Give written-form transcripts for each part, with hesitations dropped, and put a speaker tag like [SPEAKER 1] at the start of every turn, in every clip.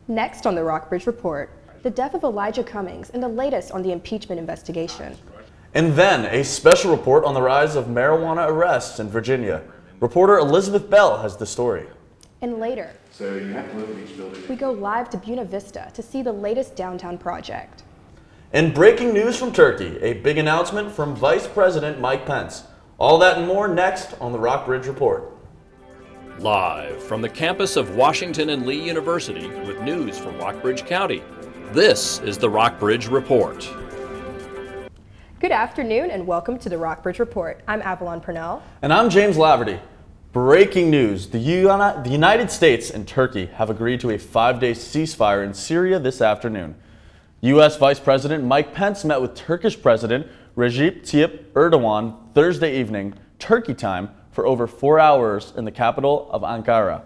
[SPEAKER 1] Next on the Rockbridge Report, the death of Elijah Cummings and the latest on the impeachment investigation.
[SPEAKER 2] And then a special report on the rise of marijuana arrests in Virginia. Reporter Elizabeth Bell has the story.
[SPEAKER 1] And later,
[SPEAKER 3] so you have to live in each building.
[SPEAKER 1] We go live to Buena Vista to see the latest downtown project.
[SPEAKER 2] And breaking news from Turkey, a big announcement from Vice President Mike Pence. All that and more next on the Rockbridge Report.
[SPEAKER 4] Live from the campus of Washington and Lee University with news from Rockbridge County, this is the Rockbridge Report.
[SPEAKER 1] Good afternoon and welcome to the Rockbridge Report. I'm Avalon Purnell.
[SPEAKER 2] And I'm James Laverty. Breaking news, the United States and Turkey have agreed to a 5-day ceasefire in Syria this afternoon. U.S. Vice President Mike Pence met with Turkish President Recep Tayyip Erdogan Thursday evening, Turkey time, for over 4 hours in the capital of Ankara.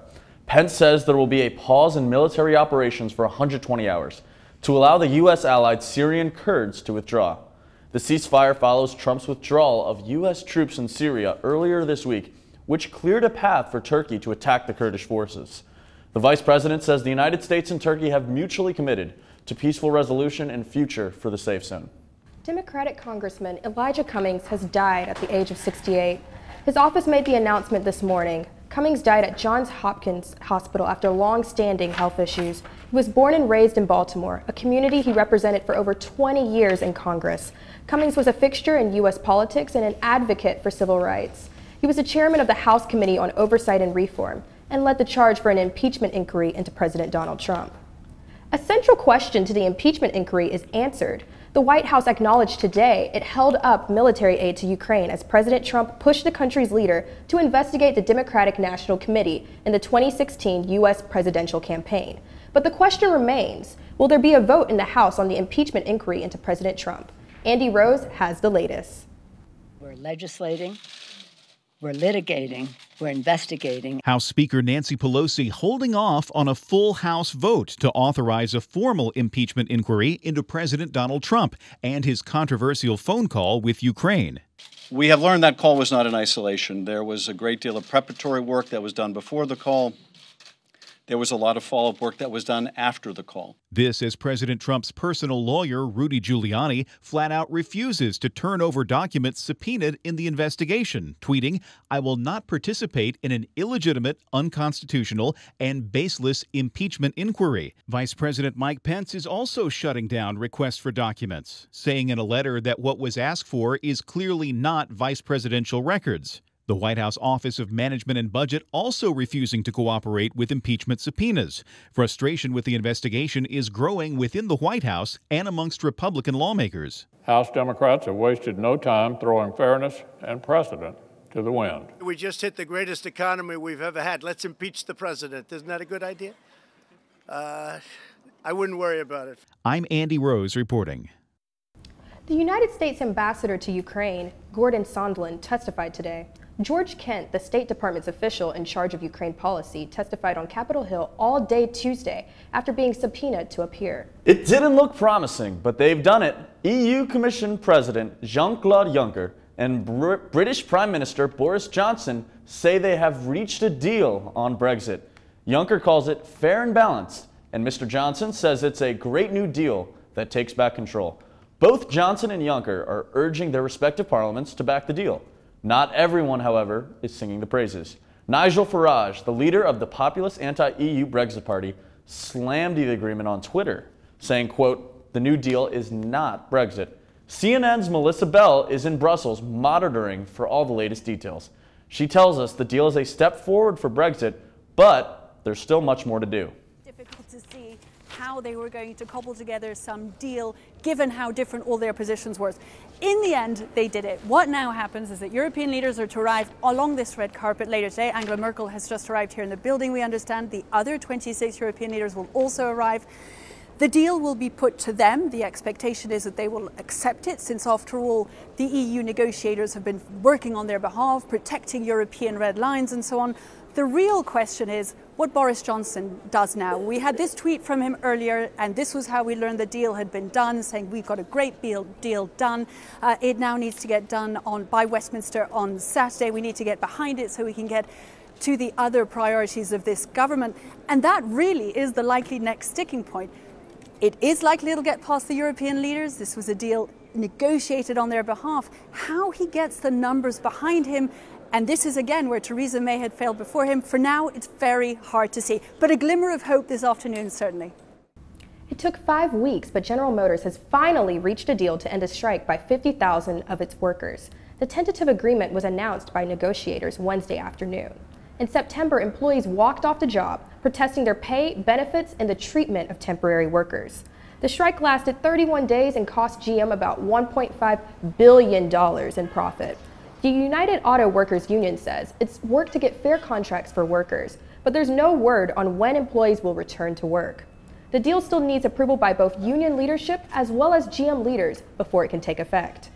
[SPEAKER 2] Pence says there will be a pause in military operations for 120 hours to allow the U.S. allied Syrian Kurds to withdraw. The ceasefire follows Trump's withdrawal of U.S. troops in Syria earlier this week, which cleared a path for Turkey to attack the Kurdish forces. The vice president says the United States and Turkey have mutually committed to peaceful resolution and future for the safe zone.
[SPEAKER 1] Democratic Congressman Elijah Cummings has died at the age of 68. His office made the announcement this morning. Cummings died at Johns Hopkins Hospital after long-standing health issues. He was born and raised in Baltimore, a community he represented for over 20 years in Congress. Cummings was a fixture in U.S. politics and an advocate for civil rights. He was the chairman of the House Committee on Oversight and Reform and led the charge for an impeachment inquiry into President Donald Trump. A central question to the impeachment inquiry is answered. The White House acknowledged today it held up military aid to Ukraine as President Trump pushed the country's leader to investigate the Democratic National Committee in the 2016 U.S. presidential campaign. But the question remains, will there be a vote in the House on the impeachment inquiry into President Trump? Andy Rose has the latest.
[SPEAKER 5] We're legislating, we're litigating, we're investigating.
[SPEAKER 6] House Speaker Nancy Pelosi holding off on a full House vote to authorize a formal impeachment inquiry into President Donald Trump and his controversial phone call with Ukraine.
[SPEAKER 7] We have learned that call was not in isolation. There was a great deal of preparatory work that was done before the call. There was a lot of follow-up work that was done after the call.
[SPEAKER 6] This as President Trump's personal lawyer, Rudy Giuliani, flat out refuses to turn over documents subpoenaed in the investigation, tweeting, "I will not participate in an illegitimate, unconstitutional, and baseless impeachment inquiry." Vice President Mike Pence is also shutting down requests for documents, saying in a letter that what was asked for is clearly not vice presidential records. The White House Office of Management and Budget also refusing to cooperate with impeachment subpoenas. Frustration with the investigation is growing within the White House and amongst Republican lawmakers.
[SPEAKER 8] House Democrats have wasted no time throwing fairness and precedent to the wind.
[SPEAKER 9] We just hit the greatest economy we've ever had. Let's impeach the president. Isn't that a good idea? I wouldn't worry about it.
[SPEAKER 6] I'm Andy Rose reporting.
[SPEAKER 1] The United States ambassador to Ukraine, Gordon Sondland, testified today. George Kent, the State Department's official in charge of Ukraine policy, testified on Capitol Hill all day Tuesday after being subpoenaed to appear.
[SPEAKER 2] It didn't look promising, but they've done it. EU Commission President Jean-Claude Juncker and British Prime Minister Boris Johnson say they have reached a deal on Brexit. Juncker calls it fair and balanced, and Mr. Johnson says it's a great new deal that takes back control. Both Johnson and Juncker are urging their respective parliaments to back the deal. Not everyone, however, is singing the praises. Nigel Farage, the leader of the populist anti-EU Brexit Party, slammed the agreement on Twitter, saying, quote, "The new deal is not Brexit." CNN's Melissa Bell is in Brussels monitoring for all the latest details. She tells us the deal is a step forward for Brexit, but there's still much more to do.
[SPEAKER 10] Difficult to see how they were going to cobble together some deal given how different all their positions were. In the end, they did it. What now happens is that European leaders are to arrive along this red carpet later today. Angela Merkel has just arrived here in the building, we understand. The other 26 European leaders will also arrive. The deal will be put to them. The expectation is that they will accept it, since after all, the EU negotiators have been working on their behalf, protecting European red lines and so on. The real question is what Boris Johnson does now. We had this tweet from him earlier, and this was how we learned the deal had been done, saying we've got a great deal done. It now needs to get done by Westminster on Saturday. We need to get behind it so we can get to the other priorities of this government. And that really is the likely next sticking point. It is likely it'll get past the European leaders. This was a deal negotiated on their behalf. How he gets the numbers behind him, and this is again where Theresa May had failed before him, for now it's very hard to see. But a glimmer of hope this afternoon, certainly.
[SPEAKER 1] It took 5 weeks, but General Motors has finally reached a deal to end a strike by 50,000 of its workers. The tentative agreement was announced by negotiators Wednesday afternoon. In September, employees walked off the job, protesting their pay, benefits, and the treatment of temporary workers. The strike lasted 31 days and cost GM about $1.5 billion in profit. The United Auto Workers Union says it's worked to get fair contracts for workers, but there's no word on when employees will return to work. The deal still needs approval by both union leadership as well as GM leaders before it can take effect.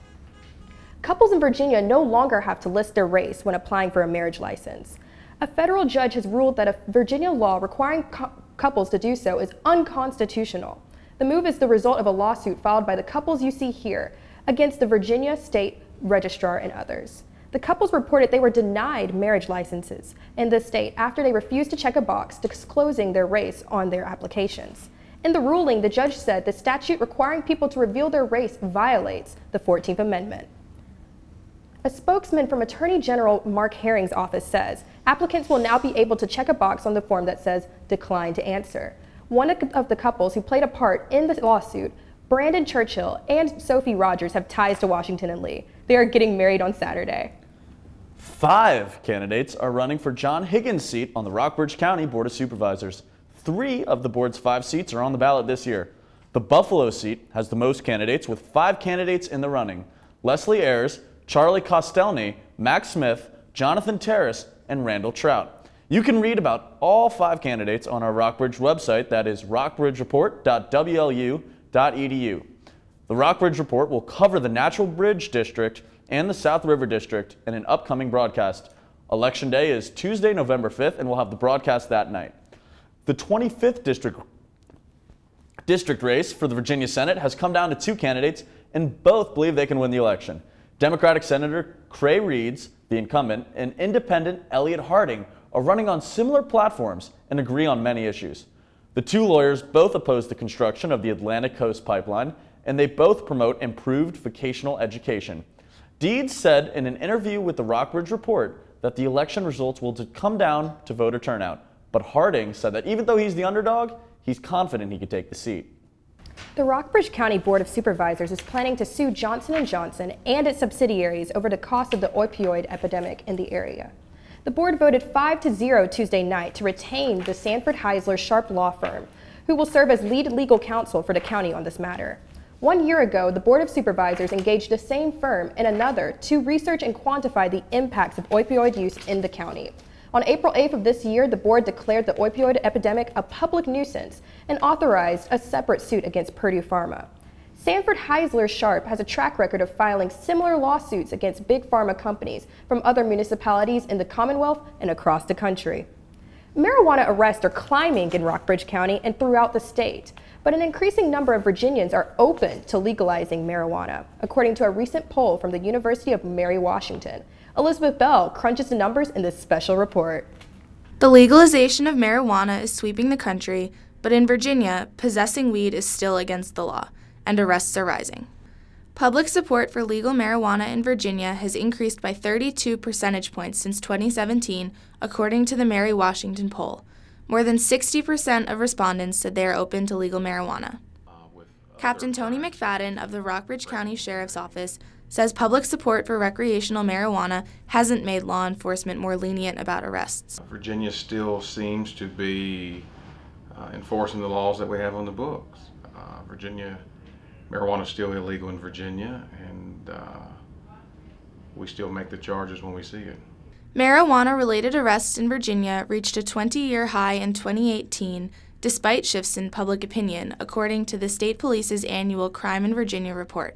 [SPEAKER 1] Couples in Virginia no longer have to list their race when applying for a marriage license. A federal judge has ruled that a Virginia law requiring couples to do so is unconstitutional. The move is the result of a lawsuit filed by the couples you see here against the Virginia State Registrar and others. The couples reported they were denied marriage licenses in the state after they refused to check a box disclosing their race on their applications. In the ruling, the judge said the statute requiring people to reveal their race violates the 14th Amendment. A spokesman from Attorney General Mark Herring's office says applicants will now be able to check a box on the form that says decline to answer. One of the couples who played a part in the lawsuit, Brandon Churchill and Sophie Rogers, have ties to Washington and Lee. They are getting married on Saturday.
[SPEAKER 2] 5 candidates are running for John Higgins' seat on the Rockbridge County Board of Supervisors. 3 of the board's 5 seats are on the ballot this year. The Buffalo seat has the most candidates, with 5 candidates in the running: Leslie Ayers, Charlie Costelny, Max Smith, Jonathan Terrace, and Randall Trout. You can read about all 5 candidates on our Rockbridge website, that is rockbridgereport.wlu.edu. The Rockbridge Report will cover the Natural Bridge District and the South River District in an upcoming broadcast. Election Day is Tuesday, November 5th, and we'll have the broadcast that night. The 25th district race for the Virginia Senate has come down to 2 candidates, and both believe they can win the election. Democratic Senator Cray Reeds, the incumbent, and independent Elliot Harding are running on similar platforms and agree on many issues. The 2 lawyers both oppose the construction of the Atlantic Coast Pipeline, and they both promote improved vocational education. Deeds said in an interview with the Rockbridge Report that the election results will come down to voter turnout, but Harding said that even though he's the underdog, he's confident he could take the seat.
[SPEAKER 1] The Rockbridge County Board of Supervisors is planning to sue Johnson & Johnson and its subsidiaries over the cost of the opioid epidemic in the area. The board voted 5-0 Tuesday night to retain the Sanford Heisler Sharp law firm, who will serve as lead legal counsel for the county on this matter. 1 year ago, the Board of Supervisors engaged the same firm and another to research and quantify the impacts of opioid use in the county. On April 8th of this year, the board declared the opioid epidemic a public nuisance and authorized a separate suit against Purdue Pharma. Sanford Heisler Sharp has a track record of filing similar lawsuits against big pharma companies from other municipalities in the Commonwealth and across the country. Marijuana arrests are climbing in Rockbridge County and throughout the state, but an increasing number of Virginians are open to legalizing marijuana, according to a recent poll from the University of Mary Washington. Elizabeth Bell crunches the numbers in this special report.
[SPEAKER 11] The legalization of marijuana is sweeping the country, but in Virginia, possessing weed is still against the law, and arrests are rising. Public support for legal marijuana in Virginia has increased by 32 percentage points since 2017, according to the Mary Washington poll. More than 60% of respondents said they are open to legal marijuana. Captain Tony McFadden of the Rockbridge County Sheriff's Office says public support for recreational marijuana hasn't made law enforcement more lenient about arrests.
[SPEAKER 3] Virginia still seems to be enforcing the laws that we have on the books. Marijuana is still illegal in Virginia, and we still make the charges when we see it.
[SPEAKER 11] Marijuana-related arrests in Virginia reached a 20-year high in 2018, despite shifts in public opinion, according to the state police's annual Crime in Virginia report.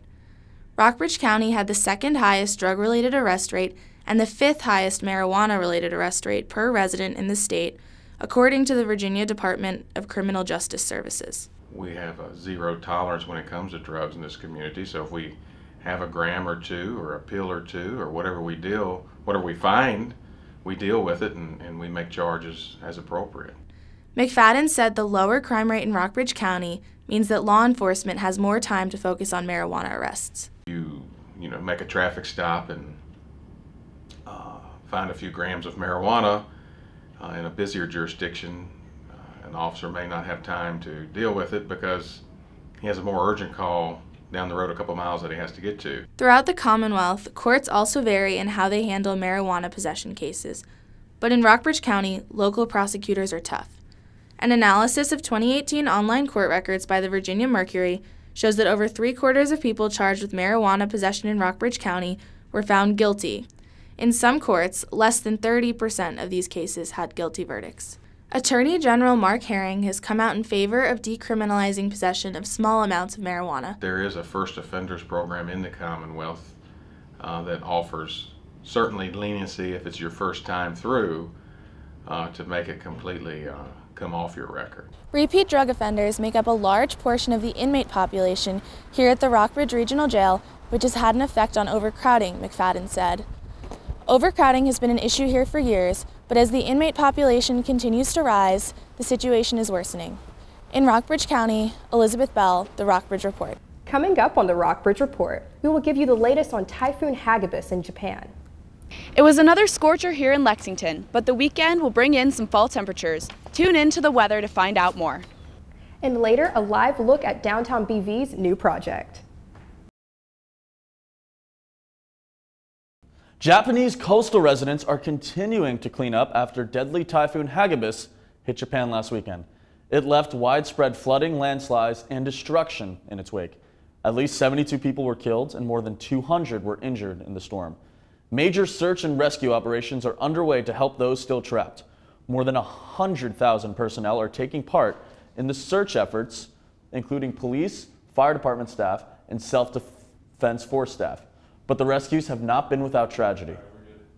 [SPEAKER 11] Rockbridge County had the 2nd highest drug-related arrest rate and the 5th highest marijuana-related arrest rate per resident in the state, according to the Virginia Department of Criminal Justice Services.
[SPEAKER 3] We have a zero tolerance when it comes to drugs in this community, so if we have a gram or two or a pill or two or whatever we find, we deal with it and we make charges as appropriate.
[SPEAKER 11] McFadden said the lower crime rate in Rockbridge County means that law enforcement has more time to focus on marijuana arrests.
[SPEAKER 3] You make a traffic stop and find a few grams of marijuana in a busier jurisdiction. An officer may not have time to deal with it because he has a more urgent call down the road a couple miles that he has to get to.
[SPEAKER 11] Throughout the Commonwealth, courts also vary in how they handle marijuana possession cases. But in Rockbridge County, local prosecutors are tough. An analysis of 2018 online court records by the Virginia Mercury shows that over 3/4 of people charged with marijuana possession in Rockbridge County were found guilty. In some courts, less than 30% of these cases had guilty verdicts. Attorney General Mark Herring has come out in favor of decriminalizing possession of small amounts of marijuana.
[SPEAKER 3] There is a first offenders program in the Commonwealth that offers certainly leniency if it's your first time through to make it completely come off your record.
[SPEAKER 11] Repeat drug offenders make up a large portion of the inmate population here at the Rockbridge Regional Jail, which has had an effect on overcrowding, McFadden said. Overcrowding has been an issue here for years, but as the inmate population continues to rise, the situation is worsening. In Rockbridge County, Elizabeth Bell, The Rockbridge Report.
[SPEAKER 1] Coming up on The Rockbridge Report, we will give you the latest on Typhoon Hagibis in Japan.
[SPEAKER 12] It was another scorcher here in Lexington, but the weekend will bring in some fall temperatures. Tune in to the weather to find out more.
[SPEAKER 1] And later, a live look at downtown BV's new project.
[SPEAKER 2] Japanese coastal residents are continuing to clean up after deadly Typhoon Hagibis hit Japan last weekend. It left widespread flooding, landslides, and destruction in its wake. At least 72 people were killed and more than 200 were injured in the storm. Major search and rescue operations are underway to help those still trapped. More than 100,000 personnel are taking part in the search efforts, including police, fire department staff, and self-defense force staff. But the rescues have not been without tragedy.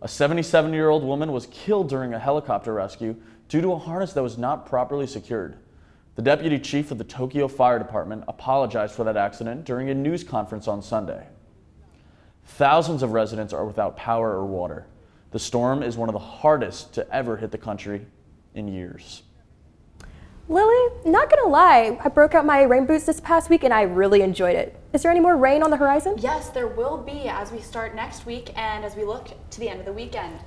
[SPEAKER 2] A 77-year-old woman was killed during a helicopter rescue due to a harness that was not properly secured. The deputy chief of the Tokyo Fire Department apologized for that accident during a news conference on Sunday. Thousands of residents are without power or water. The storm is one of the hardest to ever hit the country in years.
[SPEAKER 1] Lily, not gonna lie, I broke out my rain boots this past week and I really enjoyed it. Is there any more rain on the horizon?
[SPEAKER 13] Yes, there will be as we start next week and as we look to the end of the weekend.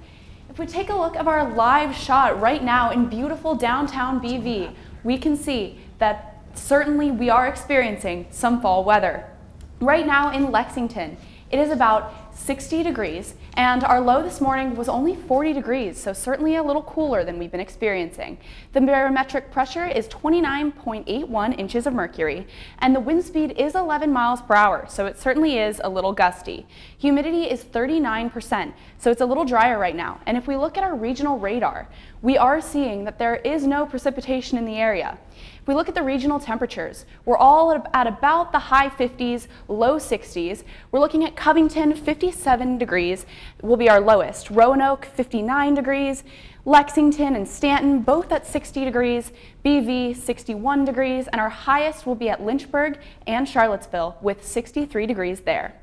[SPEAKER 13] If we take a look at our live shot right now in beautiful downtown BV, we can see that certainly we are experiencing some fall weather. Right now in Lexington, it is about 60 degrees and our low this morning was only 40 degrees, so certainly a little cooler than we've been experiencing. The barometric pressure is 29.81 inches of mercury and the wind speed is 11 miles per hour, so it certainly is a little gusty. Humidity is 39%, so it's a little drier right now. And if we look at our regional radar, we are seeing that there is no precipitation in the area. If we look at the regional temperatures, we're all at about the high 50s, low 60s. We're looking at Covington, 57 degrees will be our lowest. Roanoke, 59 degrees. Lexington and Stanton, both at 60 degrees. BV, 61 degrees. And our highest will be at Lynchburg and Charlottesville with 63 degrees there.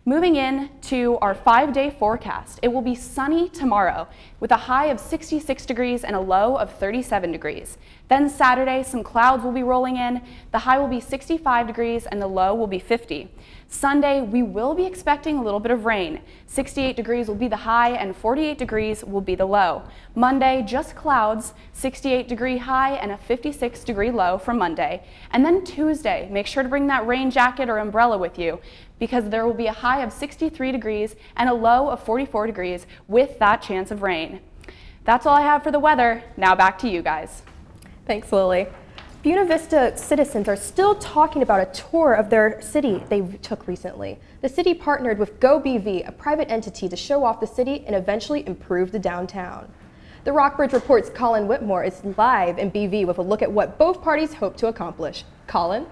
[SPEAKER 13] Moving in to our 5-day forecast, it will be sunny tomorrow with a high of 66 degrees and a low of 37 degrees. Then Saturday, some clouds will be rolling in. The high will be 65 degrees and the low will be 50. Sunday, we will be expecting a little bit of rain. 68 degrees will be the high and 48 degrees will be the low. Monday, just clouds, 68 degree high and a 56 degree low for Monday. And then Tuesday, make sure to bring that rain jacket or umbrella with you because there will be a high of 63 degrees and a low of 44 degrees with that chance of rain. That's all I have for the weather. Now back to you guys.
[SPEAKER 1] Thanks, Lily. Buena Vista citizens are still talking about a tour of their city they took recently. The city partnered with GoBV, a private entity, to show off the city and eventually improve the downtown. The Rockbridge Report's Colin Whitmore is live in BV with a look at what both parties hope to accomplish. Colin?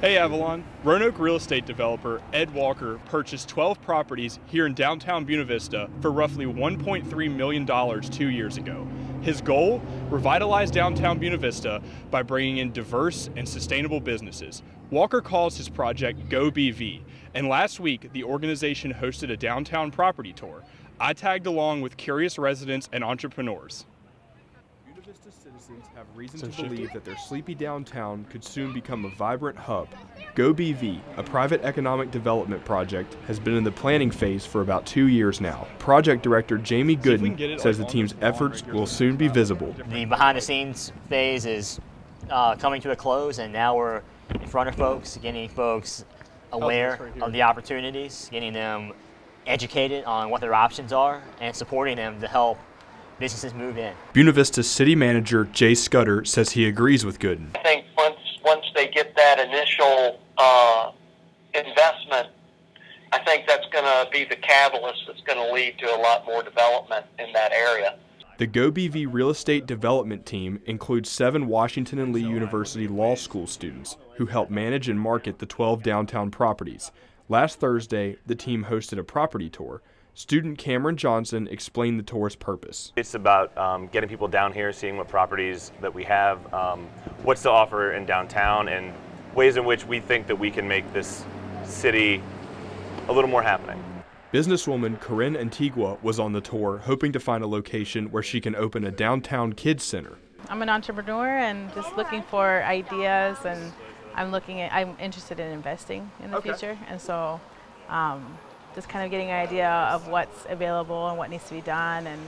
[SPEAKER 14] Hey Avalon, Roanoke real estate developer Ed Walker purchased 12 properties here in downtown Buena Vista for roughly $1.3 million 2 years ago. His goal? Revitalize downtown Buena Vista by bringing in diverse and sustainable businesses. Walker calls his project GoBV, and last week the organization hosted a downtown property tour. I tagged along with curious residents and entrepreneurs.
[SPEAKER 15] Buena Vista citizens have reason to believe that their sleepy downtown could soon become a vibrant hub. GoBV, a private economic development project, has been in the planning phase for about 2 years now. Project Director Jamie Gooden says the team's efforts will soon be visible.
[SPEAKER 16] The behind-the-scenes phase is coming to a close, and now we're in front of folks, getting folks aware of the opportunities, getting them educated on what their options are, and supporting them to help businesses move in.
[SPEAKER 15] Buena Vista City Manager Jay Scudder says he agrees with Gooden.
[SPEAKER 17] I think once they get that initial investment, I think that's going to be the catalyst that's going to lead to a lot more development in that area.
[SPEAKER 15] The GoBV real estate development team includes 7 Washington and Lee University Law School students who help manage and market the 12 downtown properties. Last Thursday, the team hosted a property tour. Student Cameron Johnson explained the tour's purpose.
[SPEAKER 18] It's about getting people down here, seeing what properties that we have, what's to offer in downtown, and ways in which we think that we can make this city a little more happening.
[SPEAKER 15] Businesswoman Corinne Antigua was on the tour, hoping to find a location where she can open a downtown kids center.
[SPEAKER 19] I'm an entrepreneur and just looking for ideas, and I'm interested in investing in the future, and so just kind of getting an idea of what's available and what needs to be done, and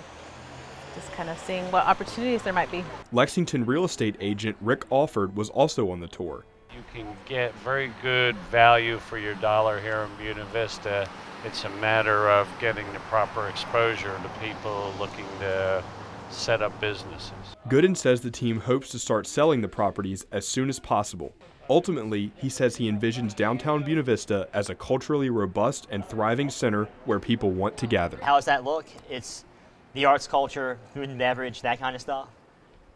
[SPEAKER 19] just kind of seeing what opportunities there might be.
[SPEAKER 15] Lexington real estate agent Rick Alford was also on the tour.
[SPEAKER 20] You can get very good value for your dollar here in Buena Vista. It's a matter of getting the proper exposure to people looking to set up businesses.
[SPEAKER 15] Gooden says the team hopes to start selling the properties as soon as possible. Ultimately, he says he envisions downtown Buena Vista as a culturally robust and thriving center where people want to gather.
[SPEAKER 16] How does that look? It's the arts, culture, food and beverage, that kind of stuff.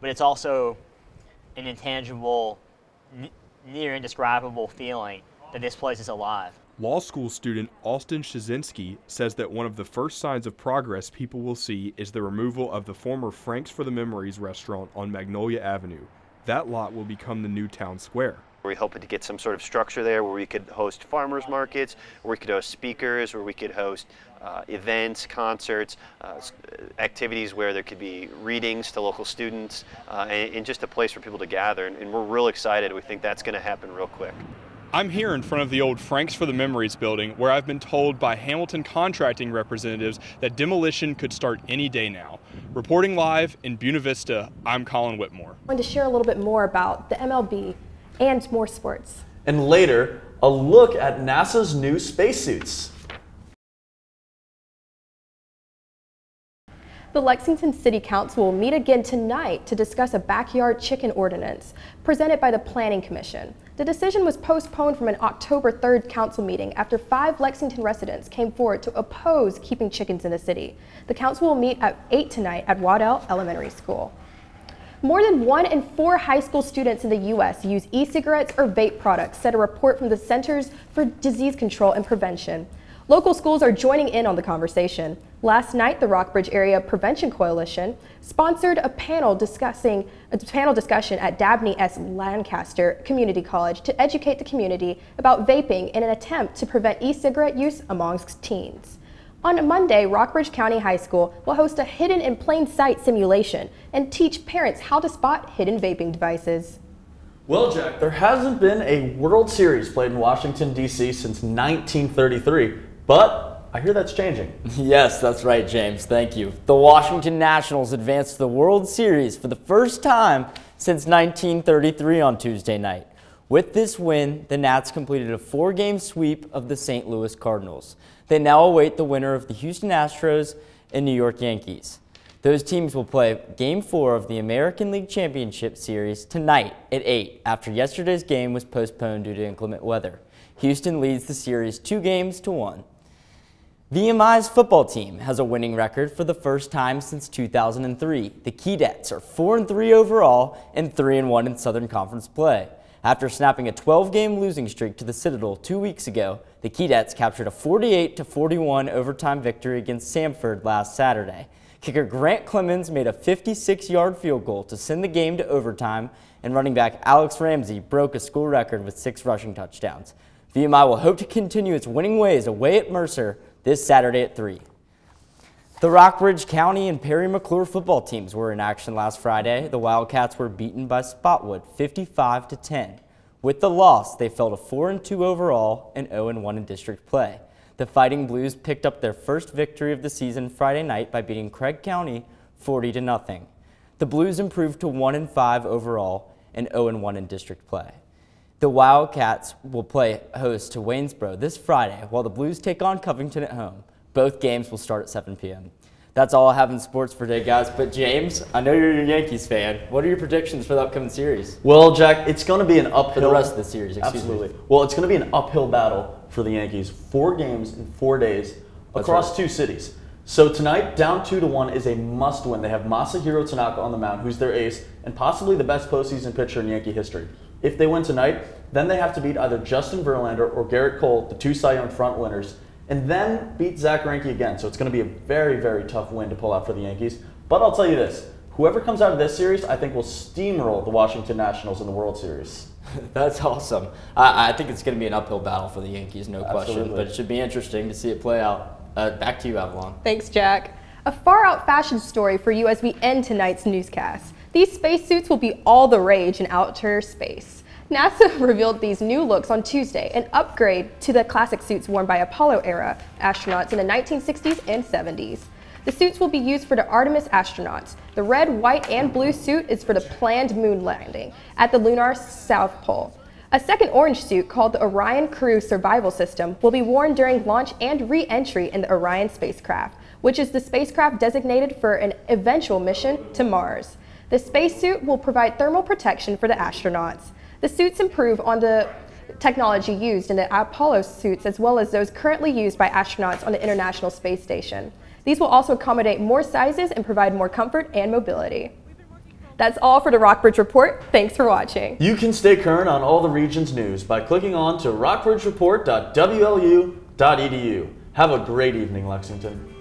[SPEAKER 16] But it's also an intangible, near indescribable feeling that this place is alive.
[SPEAKER 15] Law school student Austin Shazinski says that one of the first signs of progress people will see is the removal of the former Frank's for the Memories restaurant on Magnolia Avenue. That lot will become the new town square.
[SPEAKER 21] We're hoping to get some sort of structure there where we could host farmers markets, where we could host speakers, where we could host events, concerts, activities where there could be readings to local students, and just a place for people to gather. And we're real excited. We think that's going to happen real quick.
[SPEAKER 14] I'm here in front of the old Frank's for the Memories building, where I've been told by Hamilton contracting representatives that demolition could start any day now. Reporting live in Buena Vista, I'm Colin Whitmore.
[SPEAKER 1] I wanted to share a little bit more about the MLB and more sports.
[SPEAKER 2] And later, a look at NASA's new spacesuits.
[SPEAKER 1] The Lexington City Council will meet again tonight to discuss a backyard chicken ordinance presented by the Planning Commission. The decision was postponed from an October 3rd council meeting after 5 Lexington residents came forward to oppose keeping chickens in the city. The council will meet at 8 tonight at Waddell Elementary School. More than 1 in 4 high school students in the U.S. use e-cigarettes or vape products, said a report from the Centers for Disease Control and Prevention. Local schools are joining in on the conversation. Last night, the Rockbridge Area Prevention Coalition sponsored a panel discussion at Dabney S. Lancaster Community College to educate the community about vaping in an attempt to prevent e-cigarette use amongst teens. On Monday, Rockbridge County High School will host a hidden in plain sight simulation and teach parents how to spot hidden vaping devices.
[SPEAKER 2] Well, Jack, there hasn't been a World Series played in Washington, D.C. since 1933, but I hear that's changing.
[SPEAKER 22] Yes, that's right, James. Thank you. The Washington Nationals advanced to the World Series for the first time since 1933 on Tuesday night. With this win, the Nats completed a 4-game sweep of the St. Louis Cardinals. They now await the winner of the Houston Astros and New York Yankees. Those teams will play Game 4 of the American League Championship Series tonight at 8 after yesterday's game was postponed due to inclement weather. Houston leads the series 2-1. VMI's football team has a winning record for the first time since 2003. The Keydets are 4-3 overall and 3-1 in Southern Conference play. After snapping a 12-game losing streak to the Citadel 2 weeks ago, the Keydets captured a 48-41 overtime victory against Samford last Saturday. Kicker Grant Clemens made a 56-yard field goal to send the game to overtime, and running back Alex Ramsey broke a school record with 6 rushing touchdowns. VMI will hope to continue its winning ways away at Mercer this Saturday at 3. The Rockbridge County and Perry McClure football teams were in action last Friday. The Wildcats were beaten by Spotwood 55-10. With the loss, they fell to 4-2 overall and 0-1 in district play. The Fighting Blues picked up their first victory of the season Friday night by beating Craig County 40-0. The Blues improved to 1-5 overall and 0-1 in district play. The Wildcats will play host to Waynesboro this Friday, while the Blues take on Covington at home. Both games will start at 7 p.m. That's all I have in sports for today, guys. But James, I know you're a Yankees fan. What are your predictions for the upcoming series?
[SPEAKER 2] Well, Jack, it's going to be an uphill.
[SPEAKER 22] For the rest of the series,
[SPEAKER 2] Absolutely. Well, it's going to be an uphill battle for the Yankees. 4 games in 4 days across 2 cities. So tonight, down 2-1 is a must-win. They have Masahiro Tanaka on the mound, who's their ace, and possibly the best postseason pitcher in Yankee history. If they win tonight, then they have to beat either Justin Verlander or Garrett Cole, the 2 Cy Young front winners, and then beat Zach Greinke again. So it's going to be a very, very tough win to pull out for the Yankees. But I'll tell you this, whoever comes out of this series, I think will steamroll the Washington Nationals in the World Series.
[SPEAKER 22] That's awesome. I think it's going to be an uphill battle for the Yankees, no question.
[SPEAKER 2] Absolutely.
[SPEAKER 22] But it should be interesting to see it play out. Back to you, Avalon.
[SPEAKER 1] Thanks, Jack. A far-out fashion story for you as we end tonight's newscast. These spacesuits will be all the rage in outer space. NASA revealed these new looks on Tuesday, an upgrade to the classic suits worn by Apollo-era astronauts in the 1960s and 70s. The suits will be used for the Artemis astronauts. The red, white, and blue suit is for the planned moon landing at the lunar South Pole. A second orange suit called the Orion Crew Survival System will be worn during launch and re-entry in the Orion spacecraft, which is the spacecraft designated for an eventual mission to Mars. The spacesuit will provide thermal protection for the astronauts. The suits improve on the technology used in the Apollo suits as well as those currently used by astronauts on the International Space Station. These will also accommodate more sizes and provide more comfort and mobility. That's all for the Rockbridge Report. Thanks for watching.
[SPEAKER 2] You can stay current on all the region's news by clicking on to rockbridgereport.wlu.edu. Have a great evening, Lexington.